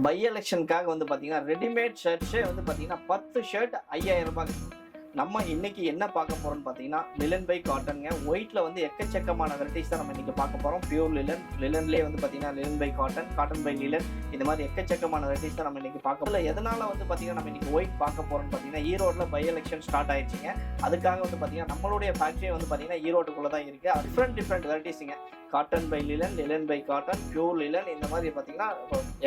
By எலெக்ஷனுக்காக வந்து பார்த்தீங்கன்னா readymade ஷர்ட்ஸே வந்து பார்த்தீங்கன்னா 10 ஷர்ட் 5000 ரூபாய். நம்ம இன்னைக்கு என்ன பார்க்க போறோம்னு பார்த்தீங்கன்னா லிலன் பை காட்டனுங்க. ஒயிட்ல வந்து எக்கச்சக்கமான வெரைட்டிஸ் தான் நம்ம இன்னைக்கு பார்க்க போறோம். பியூர் லிலன், லிலன்லேயே வந்து பார்த்தீங்கன்னா லிலன் பை காட்டன், காட்டன் பை லிலன், இந்த மாதிரி எக்கச்சக்கமான வெரைட்டிஸ் தான் நம்ம இன்னைக்கு பார்க்க போறோம். எதனால வந்து பார்த்தீங்கன்னா நம்ம இன்னைக்கு ஒயிட் பார்க்க போறோம்னு பார்த்தீங்கன்னா ஈரோட்ல பை எலெக்ஷன் ஸ்டார்ட் ஆயிடுச்சுங்க. அதுக்காக வந்து பார்த்தீங்கன்னா நம்மளுடைய ஃபேக்டரியே வந்து பார்த்தீங்கன்னா ஈரோட்டுக்குள்ள தான் இருக்கு. டிஃப்ரெண்ட் வெரைட்டிஸுங்க. Cotton by linen, linen by cotton, pure linen, இந்த மாதிரி பார்த்தீங்கன்னா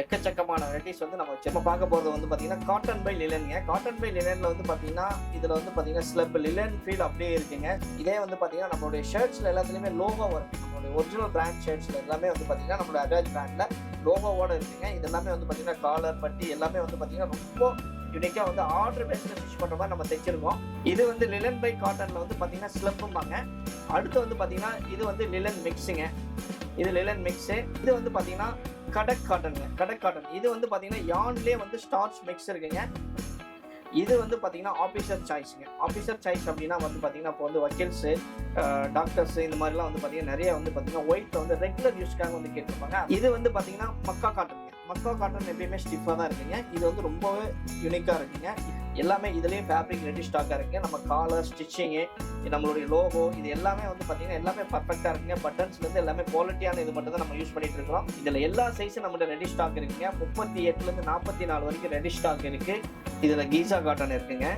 எக்கச்சக்கமான வெரைட்டிஸ் வந்து நம்ம பார்க்க போகிறது வந்து பார்த்தீங்கன்னா காட்டன் பை லிலனுங்க. காட்டன் பை லிலனில் வந்து பார்த்தீங்கன்னா இதில் வந்து பார்த்தீங்கன்னா ஸ்லப் லிலன் ஃபீல் அப்படியே இருக்குங்க. இதே வந்து பார்த்தீங்கன்னா நம்மளுடைய ஷர்ட்ஸில் எல்லாத்துலேயுமே லோகோ வரும். நம்மளுடைய ஒரிஜினல் பிராண்ட் ஷர்ட்ஸில் எல்லாமே வந்து பார்த்தீங்கன்னா நம்மளோட அட்டாச் பிராண்டில் லோகோவோட இருக்குங்க. இது எல்லாமே வந்து பார்த்தீங்கன்னா காலர் பட்டி எல்லாமே வந்து பார்த்தீங்கன்னா ரொம்ப யூனிக்காக வந்து ஆர்டர் பேஸில் ஸ்டிச் பண்ணுற மாதிரி நம்ம தைச்சிருக்கோம். இது வந்து லிலன் பை காட்டனில் வந்து பார்த்தீங்கன்னா ஸ்லப்பும்பாங்க. அடுத்து வந்து பார்த்தீங்கன்னா இது வந்து லிலன் மிக்ஸுங்க. இது லிலன் மிக்ஸு. இது வந்து பார்த்தீங்கன்னா கடக் காட்டனுங்க. கடக் காட்டன் இது வந்து பார்த்தீங்கன்னா யான்லேயே வந்து ஸ்டார்ச் மிக்ஸ் இருக்குங்க. இது வந்து பார்த்தீங்கன்னா ஆஃபீஸர் சாய்ஸுங்க. ஆஃபீஸர் சாய்ஸ் அப்படின்னா வந்து பார்த்தீங்கன்னா இப்போ வந்து வக்கீல்ஸு, டாக்டர்ஸு, இந்த மாதிரிலாம் வந்து பார்த்தீங்கன்னா நிறைய வந்து பார்த்தீங்கன்னா ஒயிட்டில் வந்து ரெகுலர் யூஸ்க்காக வந்து கேட்டிருப்பாங்க. இது வந்து பார்த்தீங்கன்னா மக்கா காட்டனுங்க. மக்கா காட்டன் எப்பயுமே ஸ்டிஃபாக தான் இருக்குங்க. இது வந்து ரொம்பவே யூனிக்காக இருக்குங்க. எல்லாமே இதுலேயே ஃபேப்ரிக் ரெடி ஸ்டாக்காக இருக்குங்க. நம்ம காலர், ஸ்டிச்சிங்கு, நம்மளுடைய லோகோ, இது எல்லாமே வந்து பார்த்தீங்கன்னா எல்லாமே பர்ஃபெக்டாக இருக்குங்க. பட்டன்ஸ்லேருந்து எல்லாமே குவாலிட்டியான இது மட்டும் தான் நம்ம யூஸ் பண்ணிட்டு இருக்கோம். இதில் எல்லா சைஸும் நம்மகிட்ட ரெடி ஸ்டாக் இருக்குங்க. 38லேருந்து 44 வரைக்கும் ரெடி ஸ்டாக் இருக்குது. இதில் கீசா காட்டன் இருக்குங்க.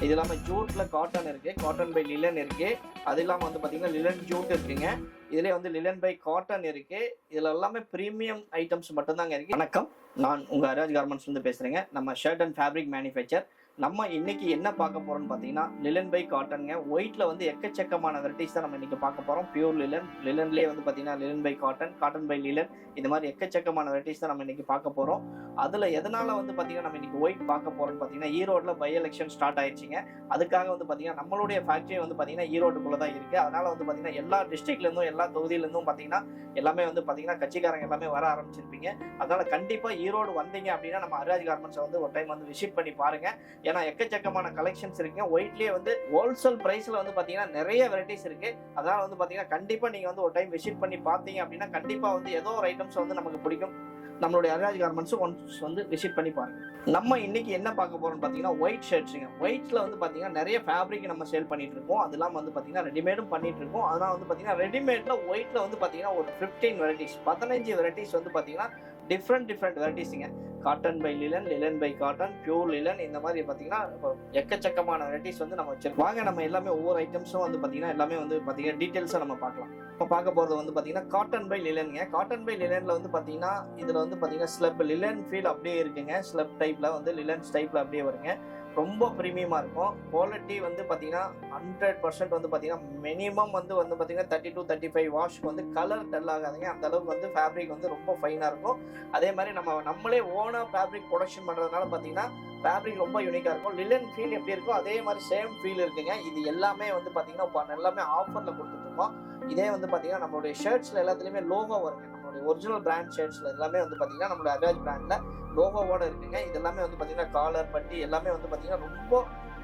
இது இல்லாமல் ஜூட்டில் காட்டன் இருக்குது, காட்டன் பை லிலன் இருக்குது. அது இல்லாமல் வந்து பார்த்தீங்கன்னா லிலன் ஜூட் இருக்குங்க. இதுலேயே வந்து லிலன் பை காட்டன் இருக்குது. இதில் எல்லாமே ப்ரீமியம் ஐட்டம்ஸ் மட்டும்தாங்க இருக்குது. வணக்கம், நான் உங்கள் அராஜ் கார்மெண்ட்ஸ் வந்து பேசுகிறேங்க. நம்ம ஷர்ட் அண்ட் ஃபேப்ரிக் மேனுஃபேக்சர். நம்ம இன்னைக்கு என்ன பார்க்க போறோம்னு பார்த்தீங்கன்னா லிலன் பை காட்டனுங்க. ஒயிட்ல வந்து எக்கச்சக்கமான வெரைட்டிஸ் தான் நம்ம இன்னைக்கு பார்க்க போறோம். பியூர் லிலன், லிலன்லேயே வந்து பார்த்தீங்கன்னா லிலன் பை காட்டன், காட்டன் பை லிலன், இந்த மாதிரி எக்கச்சக்கமான வெரைட்டிஸ் தான் நம்ம இன்னைக்கு பார்க்க போறோம். அதுல எதனால வந்து பார்த்தீங்கன்னா நம்ம இன்னைக்கு ஒயிட் பார்க்க போறோம்னு பார்த்தீங்கன்னா ஈரோட்ல பை எலெக்ஷன் ஸ்டார்ட் ஆயிடுச்சுங்க. அதுக்காக வந்து பார்த்தீங்கன்னா நம்மளுடைய ஃபேக்டரி வந்து பார்த்தீங்கன்னா ஈரோட்டுக்குள்ள தான் இருக்கு. அதனால வந்து பார்த்தீங்கன்னா எல்லா டிஸ்ட்ரிக்ட்ல இருந்தும் எல்லா தொகுதியிலிருந்தும் பார்த்தீங்கன்னா எல்லாமே வந்து பார்த்தீங்கன்னா கட்சிக்காரங்க எல்லாமே வர ஆரம்பிச்சிருப்பீங்க. அதனால கண்டிப்பா ஈரோடு வந்தீங்க அப்படின்னா நம்ம அராஜ் கார்மெண்ட்ஸை வந்து ஒரு டைம் வந்து விசிட் பண்ணி பாருங்க. ஏன்னா எக்கச்சக்கமான கலெக்ஷன்ஸ் இருக்குங்க. ஒயிட்லயே வந்து ஹோல்சேல் பிரைஸ்ல வந்து பாத்தீங்கன்னா நிறைய வெரைட்டிஸ் இருக்கு. அதனால வந்து பாத்தீங்கன்னா கண்டிப்பா நீங்க வந்து ஒரு டைம் விசிட் பண்ணி பாத்தீங்க அப்படின்னா கண்டிப்பா வந்து ஏதோ ஒரு ஐட்டம்ஸ் வந்து நமக்கு பிடிக்கும். நம்மளுடைய அராஜ் கார்மெண்ட்ஸ் ஒன்ஸ் வந்து விசிட் பண்ணி பாருங்க. நம்ம இன்னைக்கு என்ன பார்க்க போறோம்னு பாத்தீங்கன்னா ஒயிட் ஷர்ட்ஸுங்க. ஒயிட்ஸ்ல வந்து பாத்தீங்கன்னா நிறைய ஃபேப்ரிக் நம்ம சேல் பண்ணிட்டு இருக்கோம். அதெல்லாம் வந்து பாத்தீங்கன்னா ரெடிமேடும் பண்ணிட்டு இருக்கோம். அதனால வந்து பாத்தீங்கன்னா ரெடிமேட்ல ஒயிட்ல வந்து பாத்தீங்கன்னா ஒரு 15 வெரைட்டிஸ், 15 வெரைட்டிஸ் வந்து பாத்தீங்கன்னா டிஃப்ரெண்ட் வெரைட்டிஸுங்க. Cotton by linen, linen by cotton, pure linen, இந்த மாதிரி பார்த்தீங்கன்னா எக்கச்சக்கமான வெரைட்டிஸ் வந்து நம்ம வச்சிருக்கோம். வாங்க நம்ம எல்லாமே ஒவ்வொரு ஐட்டம்ஸும் வந்து பார்த்தீங்கன்னா எல்லாமே வந்து பார்த்தீங்கன்னா டீட்டெயில்ஸாக நம்ம பார்க்கலாம். இப்போ பார்க்க போகிறது வந்து பார்த்தீங்கன்னா காட்டன் பை லிலனுங்க. காட்டன் பை லிலனில் வந்து பார்த்தீங்கன்னா இதில் வந்து பார்த்தீங்கன்னா ஸ்லப் லிலன் ஃபீல் அப்படியே இருக்குங்க. ஸ்லப் டைப்பில் வந்து லிலன் டைப்பில் அப்படியே வருங்க. ரொம்ப ப்ரீமியமாக இருக்கும். குவாலிட்டி வந்து பார்த்தீங்கன்னா 100% வந்து பார்த்தீங்கன்னா மினிமம் வந்து பார்த்தீங்கன்னா 30 to 35 வாஷ்க்கு வந்து கலர் டல் ஆகாதுங்க. அந்த அளவுக்கு வந்து ஃபேப்ரிக் வந்து ரொம்ப ஃபைனாக இருக்கும். அதே மாதிரி நம்மளே ஓனாக ஃபேப்ரிக் ப்ரொடக்ஷன் பண்ணுறதுனால பார்த்தீங்கன்னா ஃபேப்ரிக் ரொம்ப யூனிக்காக இருக்கும். லிலன் ஃபீல் எப்படி இருக்கோ அதே மாதிரி சேம் ஃபீல் இருக்குங்க. இது எல்லாமே வந்து பார்த்தீங்கன்னா இப்போ எல்லாமே ஆஃபரில் கொடுத்துட்ருக்கோம். இதே வந்து பார்த்தீங்கன்னா நம்மளுடைய ஷர்ட்ஸில் எல்லாத்துலேயுமே லோகோ வருங்க. நம்மளுடைய ஒரிஜினல் பிராண்ட் ஷர்ட்ஸில் எல்லாமே வந்து பார்த்தீங்கன்னா நம்மளோட அட்டாச் பிராண்டில் லோகோவோட இருக்குங்க. இது எல்லாமே வந்து பார்த்தீங்கன்னா காலர் பட்டி எல்லாமே வந்து பார்த்தீங்கன்னா ரொம்ப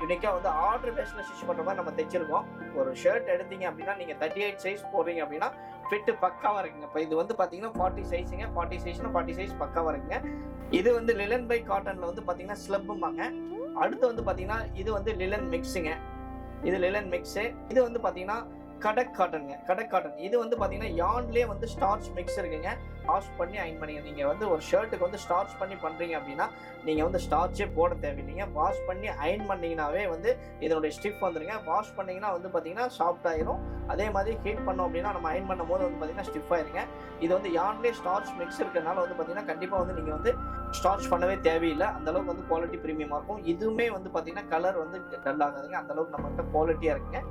யூனிக்காக வந்து ஆர்டர் பேஸில் ஸ்டிச் பண்ணுற மாதிரி நம்ம தைச்சிருக்கோம். ஒரு ஷர்ட் எடுத்தீங்க அப்படின்னா நீங்கள் 38 சைஸ் போடுறீங்க அப்படின்னா ஃபிட்டு பக்காவாக இருக்குங்க. இப்போ இது வந்து பார்த்தீங்கன்னா 40 சைஸுங்க. 40 சைஸ்னா 40 சைஸ் பக்காவாக இருக்குங்க. இது வந்து லிலன் பை காட்டனில் வந்து பார்த்தீங்கன்னா ஸ்லப்பும்பாங்க. அடுத்து வந்து பார்த்தீங்கன்னா இது வந்து லிலன் மிக்ஸுங்க. இது லிலன் மிக்ஸு. இது வந்து பார்த்தீங்கன்னா கடக் காட்டனுங்க. கடக் காட்டன் இது வந்து பார்த்தீங்கன்னா யான்லேயே வந்து ஸ்டார்ச் மிக்ஸ் இருக்குங்க. வாஷ் பண்ணி அயன் பண்ணிங்க. நீங்கள் வந்து ஒரு ஷர்ட்டுக்கு வந்து ஸ்டார்ச் பண்ணி பண்ணுறீங்க அப்படின்னா நீங்கள் வந்து ஸ்டார்ச்சே போட தேவையில்லைங்க. வாஷ் பண்ணி அயன் பண்ணிங்கனாவே வந்து இதனுடைய ஸ்டிஃப் வந்துடுங்க. வாஷ் பண்ணிங்கன்னா வந்து பார்த்தீங்கன்னா சாஃப்ட் ஆயிரும். அதே மாதிரி ஹீட் பண்ணோம் அப்படின்னா நம்ம அயன் பண்ணும் போது வந்து பார்த்தீங்கன்னா ஸ்டிஃப் ஆயிருங்க. இது வந்து யான்லேயே ஸ்டார்ச் மிக்ஸ் இருக்கிறதுனால வந்து பார்த்தீங்கன்னா கண்டிப்பாக வந்து நீங்கள் வந்து ஸ்டார்ச் பண்ணவே தேவையில்லை. அந்தளவுக்கு வந்து குவாலிட்டி ப்ரீமியமாக இருக்கும். இதுவுமே வந்து பார்த்தீங்கன்னா கலர் வந்து டல் ஆகாதுங்க. அந்தளவுக்கு நம்மகிட்ட குவாலிட்டியாக இருக்குங்க.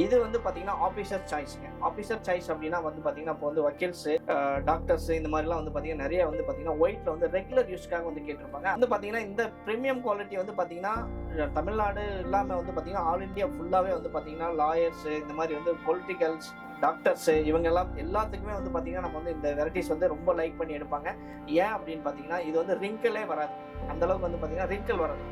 இது வந்து பார்த்தீங்கன்னா ஆஃபீஸர் சாய்ஸுங்க. ஆஃபீஸர் சாய்ஸ் அப்படின்னா வந்து பார்த்தீங்கன்னா இப்போ வந்து வக்கீல்ஸு, டாக்டர்ஸு, இந்த மாதிரிலாம் வந்து பார்த்தீங்கன்னா நிறைய வந்து பார்த்தீங்கன்னா ஒயிட்டில் வந்து ரெகுலர் யூஸ்க்காக வந்து கேட்டிருப்பாங்க. வந்து பார்த்தீங்கன்னா இந்த ப்ரீமியம் குவாலிட்டி வந்து பார்த்தீங்கன்னா தமிழ்நாடு இல்லாமல் வந்து பார்த்தீங்கன்னா ஆல் இண்டியா ஃபுல்லாகவே வந்து பார்த்தீங்கன்னா லாயர்ஸு, இந்த மாதிரி வந்து பொலிட்டிக்கல்ஸ், டாக்டர்ஸு, இவங்க எல்லாத்துக்குமே வந்து பார்த்தீங்கன்னா நம்ம வந்து இந்த வெரைட்டிஸ் வந்து ரொம்ப லைக் பண்ணி எடுப்பாங்க. ஏன் அப்படின்னு பார்த்தீங்கன்னா இது வந்து ரிங்கிளே வராது. அந்தளவுக்கு வந்து பார்த்தீங்கன்னா ரிங்கிள் வராது,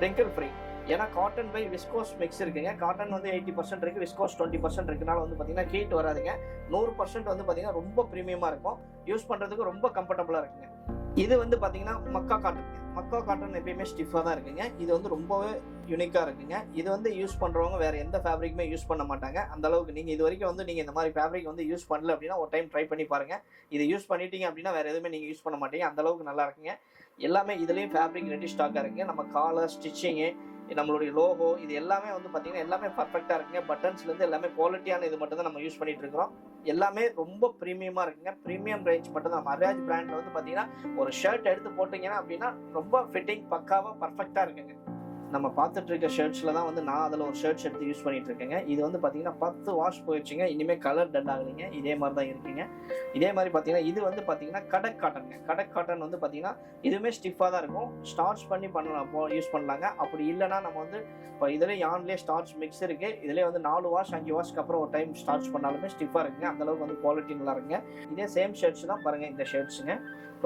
ரிங்கிள் ஃப்ரீ. ஏன்னா காட்டன் பை விஸ்கோஸ் மிக்ஸ் இருக்குங்க. காட்டன் வந்து 80% இருக்குது, விஸ்கோஸ் 20% இருக்குனால வந்து பார்த்தீங்கன்னா ஹீட் வராதுங்க. 100% வந்து பார்த்தீங்கன்னா ரொம்ப ப்ரீமியமாக இருக்கும். யூஸ் பண்ணுறதுக்கு ரொம்ப கம்ஃபர்டபுளாக இருக்குங்க. இது வந்து பார்த்தீங்கன்னா மக்கா காட்டன். மக்கா காட்டன் எப்பயுமே ஸ்டிஃபாக தான் இருக்குங்க. இது வந்து ரொம்பவே யூனிக்காக இருக்குங்க. இது வந்து யூஸ் பண்ணுறவங்க வேறு எந்த ஃபேப்ரிக்குமே யூஸ் பண்ண மாட்டாங்க. அந்த அளவுக்கு நீங்கள் இது வரைக்கும் வந்து நீங்கள் இந்த மாதிரி ஃபேப்ரிக் வந்து யூஸ் பண்ணல அப்படின்னா ஒரு டைம் ட்ரை பண்ணி பாருங்கள். இதை யூஸ் பண்ணிட்டீங்க அப்படின்னா வேறு எதுவுமே நீங்கள் யூஸ் பண்ண மாட்டீங்க. அந்த அளவுக்கு நல்லா இருக்குங்க. எல்லாமே இதுலேயும் ஃபேப்ரிக் ரெடி ஸ்டாக்காக இருக்குங்க. நம்ம காலர் ஸ்டிச்சிங்கு, நம்மளுடைய லோகோ, இது எல்லாமே வந்து பார்த்தீங்கன்னா எல்லாமே பர்ஃபெக்டாக இருக்குங்க. பட்டன்ஸ்லேருந்து எல்லாமே குவாலிட்டியான இது மட்டும் தான் நம்ம யூஸ் பண்ணிட்டு இருக்கிறோம். எல்லாமே ரொம்ப ப்ரீமியமாக இருக்குங்க. ப்ரீமியம் ரேஞ்ச் மட்டும் தான். மர்யாஜ் பிராண்டில் வந்து பார்த்தீங்கன்னா ஒரு ஷர்ட் எடுத்து போட்டிங்கன்னா அப்படின்னா ரொம்ப ஃபிட்டிங் பக்காவாக பர்ஃபெக்டாக இருக்குங்க. நம்ம பார்த்துட்டு இருக்க ஷர்ட்ஸில் தான் வந்து நான் அதில் ஒரு ஷர்ட்ஸ் எடுத்து யூஸ் பண்ணிட்டு இருக்கேங்க. இது வந்து பார்த்தீங்கன்னா 10 வாஷ் போயிடுச்சுங்க. இனிமேல் கலர் டல் ஆகலைங்க. இதே மாதிரி தான் இருக்குங்க. இதே மாதிரி பார்த்தீங்கன்னா இது வந்து பார்த்தீங்கன்னா கடக் காட்டனுங்க. கடக் காட்டன் வந்து பார்த்தீங்கன்னா இதுவுமே ஸ்டிஃபாக தான் இருக்கும். ஸ்டார்ச் பண்ணி பண்ணலாம், யூஸ் பண்ணலாங்க. அப்படி இல்லைனா நம்ம வந்து இப்போ இதில் யான்லேயே ஸ்டார்ச் மிக்ஸ் இருக்குது. இதிலே வந்து 4 வாஷ் 5 வாஷ்க்கு அப்புறம் ஒரு டைம் ஸ்டார்ச் பண்ணாலுமே ஸ்டிஃபாக இருக்குங்க. அந்தளவுக்கு வந்து குவாலிட்டி நல்லா இருக்குங்க. இதே சேம் ஷர்ட்ஸ் தான் பாருங்கள். இந்த ஷர்ட்ஸுங்க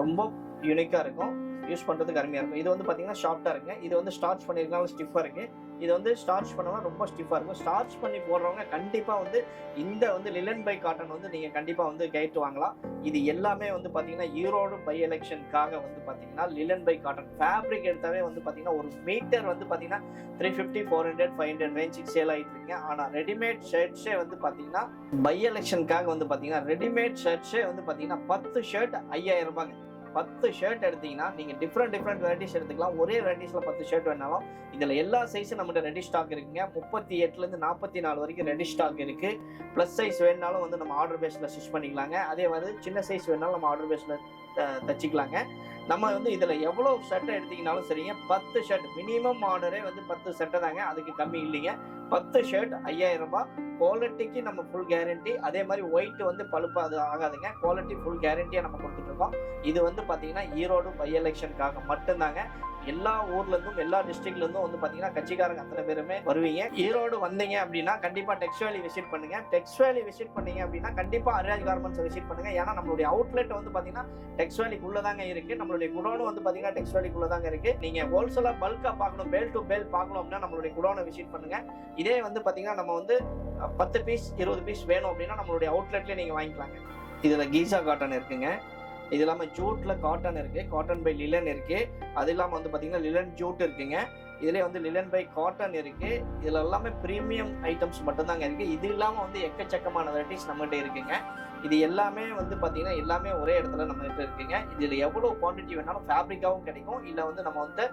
ரொம்ப யூனிக்காக இருக்கும். யூஸ் பண்ணுறதுக்கு அருமையாக இருக்கும். இது வந்து பார்த்தீங்கன்னா ஷார்ட்டாக இருக்குங்க. இது வந்து ஸ்டார்ச் பண்ணியிருந்தாலும் ஸ்டிஃபாக இருக்குது. இது வந்து ஸ்டார்ச் பண்ணாலும் ரொம்ப ஸ்டிஃபாக இருக்கும். ஸ்டார்ச் பண்ணி போடுறவங்க கண்டிப்பாக வந்து இந்த வந்து லிலன் பை காட்டன் வந்து நீங்கள் கண்டிப்பாக வந்து கேட்டு வாங்கலாம். இது எல்லாமே வந்து பார்த்தீங்கன்னா ஈரோடு பை எலெக்ஷனுக்காக வந்து பார்த்தீங்கன்னா லிலன் பை காட்டன் ஃபேப்ரிக் எடுத்தாவே வந்து பார்த்தீங்கன்னா ஒரு மீட்டர் வந்து பார்த்தீங்கன்னா 350, 400, 500 ரேஞ்சுக்கு சேல் ஆகிட்டு இருக்குங்க. ஆனால் ரெடிமேட் ஷர்ட்ஸே வந்து பார்த்தீங்கன்னா பை எலெக்ஷனுக்காக வந்து பார்த்தீங்கன்னா ரெடிமேட் ஷர்ட்ஸே வந்து பார்த்தீங்கன்னா 10 ஷர்ட் 5000 ரூபாங்க. 10 ஷர்ட் எடுத்தீங்கன்னா நீங்கள் டிஃப்ரெண்ட் வெரைட்டிஸ் எடுத்துக்கலாம். ஒரே வெரைட்டிஸில் 10 ஷர்ட் வேணாலும் இதில் எல்லா சைஸும் நம்மகிட்ட ரெடி ஸ்டாக் இருக்குங்க. 38லேருந்து 44 வரைக்கும் ரெடி ஸ்டாக் இருக்குது. ப்ளஸ் சைஸ் வேணுனாலும் வந்து நம்ம ஆர்டர் பேஸில் ஸ்டிச் பண்ணிக்கலாங்க. அதே மாதிரி சின்ன சைஸ் வேணாலும் நம்ம ஆர்டர் பேஸில் தச்சிக்கலாங்க. நம்ம வந்து இதில் எவ்வளோ ஷர்ட்டை எடுத்தீங்கனாலும் சரிங்க, 10 ஷர்ட் மினிமம் ஆர்டரே வந்து 10 ஷர்ட்டை தாங்க. அதுக்கு கம்மி இல்லைங்க. 10 ஷர்ட் 5000 ரூபாய். குவாலிட்டிக்கு நம்ம ஃபுல் கேரண்டி. அதே மாதிரி ஒயிட் வந்து பழுப்பு அது ஆகாதுங்க. குவாலிட்டி ஃபுல் கேரண்டியாக நம்ம கொடுத்துட்ருக்கோம். இது வந்து பார்த்தீங்கன்னா ஈரோடு பை எலெக்ஷனுக்காக மட்டும்தாங்க. எல்லா ஊர்லேருந்தும் எல்லா டிஸ்ட்ரிக்ட்லேருந்தும் வந்து பார்த்தீங்கன்னா கட்சிக்காரங்க அத்தனை பேருமே வருவீங்க. ஈரோடு வந்தீங்க அப்படின்னா கண்டிப்பாக டெக்ஸ் வேலி விசிட் பண்ணுங்க. டெக்ஸ் வேலி விசிட் பண்ணீங்க அப்படின்னா கண்டிப்பாக அரிராஜ் கார்மெண்ட்ஸை விசிட் பண்ணுங்க. ஏன்னா நம்மளுடைய அவுட்லெட் வந்து பார்த்தீங்கன்னா டெக்ஸ் வேலிக்குள்ளே தாங்க இருக்குது. நம்மளுடைய குடோனும் வந்து பார்த்தீங்கன்னா டெக்ஸ் வேலிக்குள்ளே தாங்க இருக்குது. நீங்கள் ஹோல்சேலாக பல்காக பார்க்கணும், பேல் டு பேல் பார்க்கணும் அப்படின்னா நம்மளுடைய குடோனை விசிட் பண்ணுங்க. இதே வந்து பார்த்தீங்கன்னா நம்ம வந்து 10 பீஸ் 20 பீஸ் வேணும் அப்படின்னா நம்மளுடைய அவுட்லெட்லேயே நீங்கள் வாங்கிக்கலாங்க. இதில் கீசா காட்டன் இருக்குங்க. இது இல்லாமல் ஜூட்டில் காட்டன் இருக்குது. காட்டன் பை லிலன் இருக்குது. அது இல்லாமல் வந்து பார்த்தீங்கன்னா லிலன் ஜூட் இருக்குங்க. இதுலேயே வந்து லிலன் பை காட்டன் இருக்குது. இதில் எல்லாமே ப்ரீமியம் ஐட்டம்ஸ் மட்டும்தாங்க இருக்குது. இது இல்லாமல் வந்து எக்கச்சக்கமான வெரைட்டிஸ் நம்மகிட்ட இருக்குங்க. இது எல்லாமே வந்து பார்த்தீங்கன்னா எல்லாமே ஒரே இடத்துல நம்மகிட்ட இருக்குங்க. இதில் எவ்வளோ குவான்டிட்டி வேணாலும் ஃபேப்ரிக்காகவும் கிடைக்கும். இல்லை வந்து நம்ம வந்து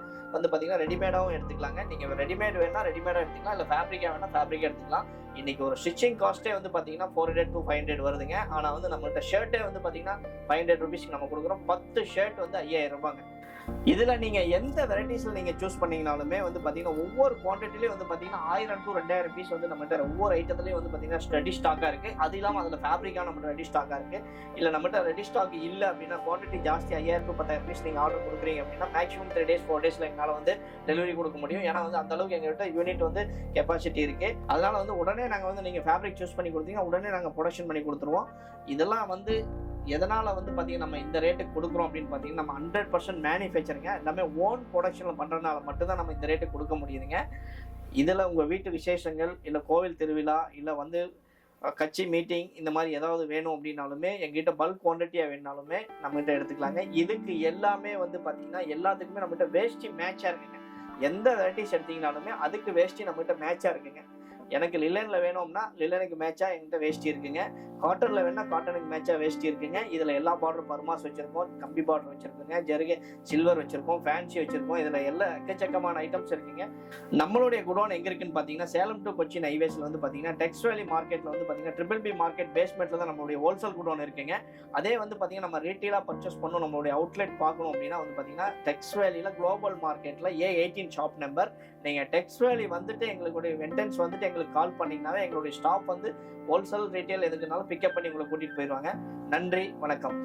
பார்த்தீங்கன்னா ரெடிமேடாகவும் எடுத்துக்கலாங்க. நீங்கள் ரெடிமேட் வேணால் ரெடிமேடாக எடுத்துக்கலாம். இல்லை ஃபேப்ரிக்காக வேணால் ஃபேப்ரிக்காக எடுத்துக்கலாம். இன்றைக்கி ஒரு ஸ்டிச்சிங் காஸ்ட்டே வந்து பார்த்தீங்கன்னா 400 to 500 வருதுங்க. ஆனால் வந்து நம்மகிட்ட ஷர்ட்டே வந்து பார்த்தீங்கன்னா 500 ருபீஸ்க்கு நம்ம கொடுக்குறோம். 10 ஷர்ட் வந்து 5000 ரூபாங்க. இதில் நீங்கள் எந்த வெரைட்டிஸில் நீங்கள் சூஸ் பண்ணிங்கனாலுமே வந்து பார்த்தீங்கன்னா ஒவ்வொரு குவான்டிட்டிலையும் வந்து பார்த்தீங்கன்னா 1000 to 2000 பீஸ் வந்து நம்மகிட்ட ஒவ்வொரு ஐட்டத்துலையும் வந்து பார்த்தீங்கன்னா ரெடி ஸ்டாக்காக இருக்குது. அது இல்லாமல் அதில் ஃபேப்ரிக்காக நம்மகிட்ட ரெடி ஸ்டாக்காக இருக்குது. இல்லை நம்மகிட்ட ரெடி ஸ்டாக் இல்லை அப்படின்னா குவான்டிட்டி ஜாஸ்தி 5000 to 10,000 பீஸ் நீங்கள் ஆர்டர் கொடுக்குறீங்க அப்படின்னா மேக்ஸிமம் 3 days 4 days எங்களால் வந்து டெலிவரி கொடுக்க முடியும். ஏன்னா வந்து அந்தளவுக்கு எங்கள்கிட்ட யூனிட் வந்து கெப்பாசிட்டி இருக்குது. அதனால் வந்து உடனே நாங்கள் வந்து நீங்கள் ஃபேப்ரிக் சூஸ் பண்ணி கொடுத்தீங்கன்னா உடனே நாங்கள் ப்ரொடக்ஷன் பண்ணி கொடுத்துருவோம். இதெல்லாம் வந்து எதனால் வந்து பார்த்தீங்கன்னா நம்ம இந்த ரேட்டுக்கு கொடுக்குறோம் அப்படின்னு பார்த்தீங்கன்னா நம்ம 100% மேனுஃபேக்சரிங்க எல்லாமே ஓன் ப்ரொடக்ஷனில் பண்ணுறதுனால மட்டும்தான் நம்ம இந்த ரேட்டுக்கு கொடுக்க முடியுதுங்க. இதில் உங்கள் வீட்டு விசேஷங்கள் இல்லை கோவில் திருவிழா இல்லை வந்து கட்சி மீட்டிங் இந்த மாதிரி ஏதாவது வேணும் அப்படின்னாலுமே எங்ககிட்ட பல்க் குவான்டிட்டியாக வேணுனாலுமே நம்மகிட்ட எடுத்துக்கலாங்க. இதுக்கு எல்லாமே வந்து பார்த்தீங்கன்னா எல்லாத்துக்குமே நம்மகிட்ட வேஷ்டி மேட்சாக இருக்குங்க. எந்த வெரைட்டிஸ் எடுத்தீங்கனாலுமே அதுக்கு வேஷ்டி நம்மகிட்ட மேட்சாக இருக்குங்க. எனக்கு லிலனில் வேணும்னா லிலனுக்கு மேட்சாக என்கிட்ட வேஷ்டி இருக்குங்க. காட்டனில் வேணால் காட்டனுக்கு மேட்சாக வேஷ்டி இருக்குங்க. இதில் எல்லா பார்டரும் பர்மாஸ் வச்சுருக்கோம், கம்பி பார்டர் வச்சுருக்கோங்க, ஜருகை சில்வர் வச்சுருக்கோம், ஃபேன்சி வச்சுருக்கோம். இதில் எல்லாம் எக்கச்சக்கமான ஐட்டம்ஸ் இருக்குங்க. நம்மளுடைய குடோன் எங்கே இருக்குன்னு பார்த்தீங்கன்னா சேலம் டு கொச்சின் ஹைவேஸில் வந்து பார்த்தீங்கன்னா டெக்ஸ் வேலி மார்க்கெட்டில் வந்து பார்த்தீங்கன்னா BBB மார்க்கெட் பேஸ்மெண்ட்டில் தான் நம்மளுடைய ஹோல்சேல் குடோன் இருக்குங்க. அதே வந்து பார்த்தீங்கன்னா நம்ம ரீட்டெயிலாக பர்ச்சேஸ் பண்ணணும், நம்மளுடைய அவுட்லெட் பார்க்கணும் அப்படின்னா வந்து பார்த்தீங்கன்னா டெக்ஸ் வேலியில் குளோபல் மார்க்கெட்டில் A18 ஷாப் நம்பர். நீங்கள் டெக்ஸ் வேலி வந்துட்டு எங்களுடைய வெண்டன்ஸ் வந்துட்டு எங்களுக்கு கால் பண்ணிங்கனாவே எங்களுடைய ஸ்டாஃப் வந்து ஹோல்சேல் ரீட்டெயில் எதுக்குனாலும் பிக்கப் பண்ணி உங்களை கூட்டிகிட்டு போயிடுவாங்க. நன்றி, வணக்கம்.